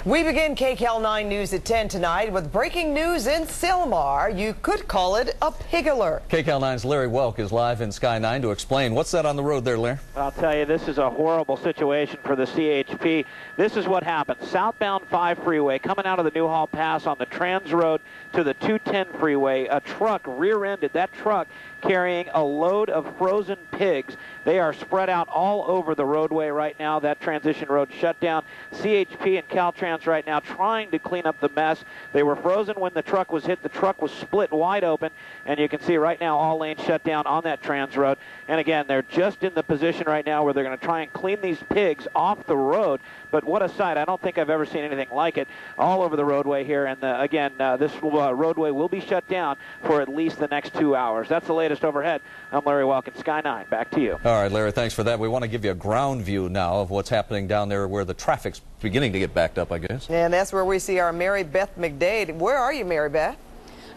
We begin KCAL 9 News at 10 tonight with breaking news in Sylmar. You could call it a pig alert. KCAL 9's Larry Welk is live in Sky 9 to explain. What's that on the road there, Larry? I'll tell you, this is a horrible situation for the CHP. This is what happened. Southbound 5 freeway coming out of the Newhall Pass on the Trans Road to the 210 freeway. A truck rear-ended that truck carrying a load of frozen pigs. They are spread out all over the roadway right now. That transition road shut down. CHP and Caltrans right now trying to clean up the mess. They were frozen when the truck was hit. The truck was split wide open, and you can see right now all lanes shut down on that Trans Road. And again, they're just in the position right now where they're going to try and clean these pigs off the road. But what a sight. I don't think I've ever seen anything like it all over the roadway here. And again, this roadway will be shut down for at least the next 2 hours. That's the latest overhead. I'm Larry Welk at Sky 9. Back to you. All right, Larry, thanks for that. We want to give you a ground view now of what's happening down there where the traffic's beginning to get backed up, I guess. And that's where we see our Mary Beth McDade. Where are you, Mary Beth?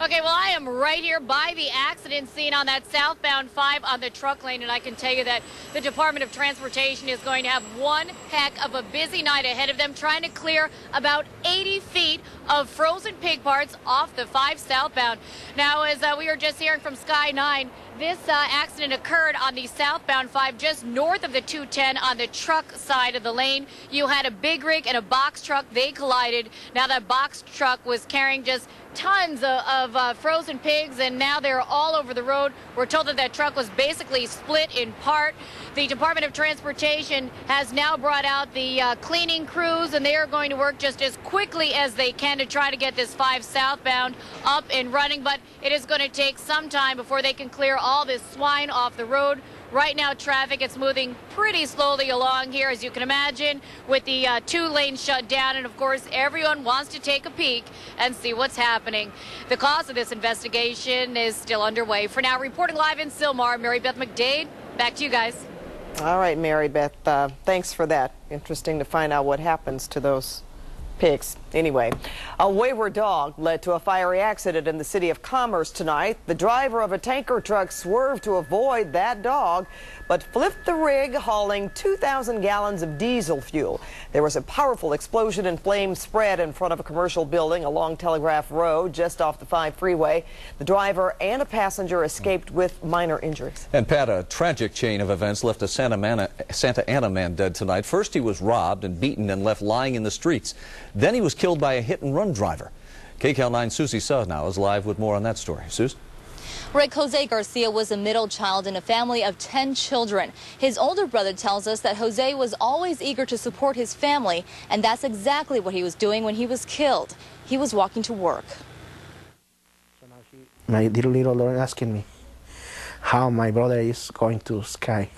Okay, well, I am right here by the accident scene on that southbound 5 on the truck lane, and I can tell you that the Department of Transportation is going to have one heck of a busy night ahead of them, trying to clear about 80 feet of frozen pig parts off the 5 southbound. Now, as we were just hearing from Sky 9, this accident occurred on the southbound 5 just north of the 210 on the truck side of the lane. You had a big rig and a box truck. They collided. Now that box truck was carrying just tons of frozen pigs, and now they're all over the road. We're told that that truck was basically split in part. The Department of Transportation has now brought out the cleaning crews, and they are going to work just as quickly as they can to try to get this 5 southbound up and running, but it is going to take some time before they can clear all this swine off the road. Right now, traffic is moving pretty slowly along here, as you can imagine, with the 2 lanes shut down. And, of course, everyone wants to take a peek and see what's happening. The cause of this investigation is still underway. For now, reporting live in Sylmar, Mary Beth McDade, back to you guys. All right, Mary Beth, thanks for that. Interesting to find out what happens to those pigs. Anyway, a wayward dog led to a fiery accident in the city of Commerce tonight. The driver of a tanker truck swerved to avoid that dog, but flipped the rig hauling 2,000 gallons of diesel fuel. There was a powerful explosion and flames spread in front of a commercial building along Telegraph Road just off the 5 freeway. The driver and a passenger escaped with minor injuries. And Pat, a tragic chain of events left a Santa Ana man dead tonight. First he was robbed and beaten and left lying in the streets. Then he was killed by a hit-and-run driver. KCAL 9's Susie Suh now is live with more on that story. Suze? Rick, Jose Garcia was a middle child in a family of 10 children. His older brother tells us that Jose was always eager to support his family, and that's exactly what he was doing when he was killed. He was walking to work. My little daughter asking me how my brother is going to Sky,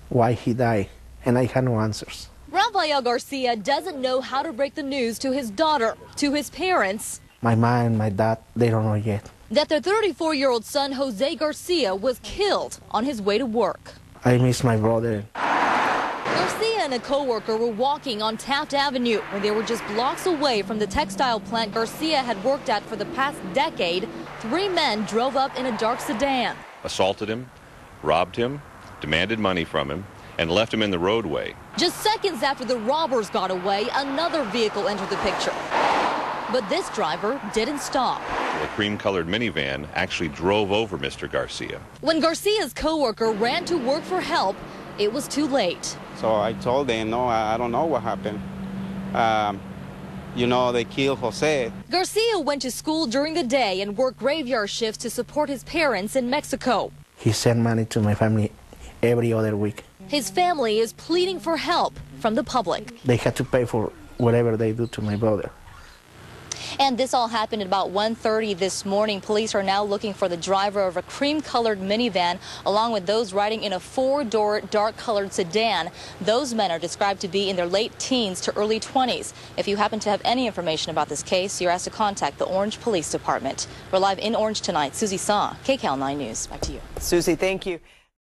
why he died, and I had no answers. Rafael Garcia doesn't know how to break the news to his daughter, to his parents. My mom and my dad, they don't know yet. That their 34-year-old son, Jose Garcia, was killed on his way to work. I miss my brother. Garcia and a co-worker were walking on Taft Avenue when they were just blocks away from the textile plant Garcia had worked at for the past decade. 3 men drove up in a dark sedan. Assaulted him, robbed him, demanded money from him, and left him in the roadway. Just seconds after the robbers got away, another vehicle entered the picture. But this driver didn't stop. The cream-colored minivan actually drove over Mr. Garcia. When Garcia's co-worker ran to work for help, it was too late. So I told them, no, I don't know what happened. You know, they killed Jose. Garcia went to school during the day and worked graveyard shifts to support his parents in Mexico. He sent money to my family every other week. His family is pleading for help from the public. They had to pay for whatever they do to my brother. And this all happened at about 1:30 this morning. Police are now looking for the driver of a cream-colored minivan, along with those riding in a 4-door dark-colored sedan. Those men are described to be in their late teens to early 20s. If you happen to have any information about this case, you're asked to contact the Orange Police Department. We're live in Orange tonight. Susie Suh, KCAL 9 News. Back to you. Susie, thank you.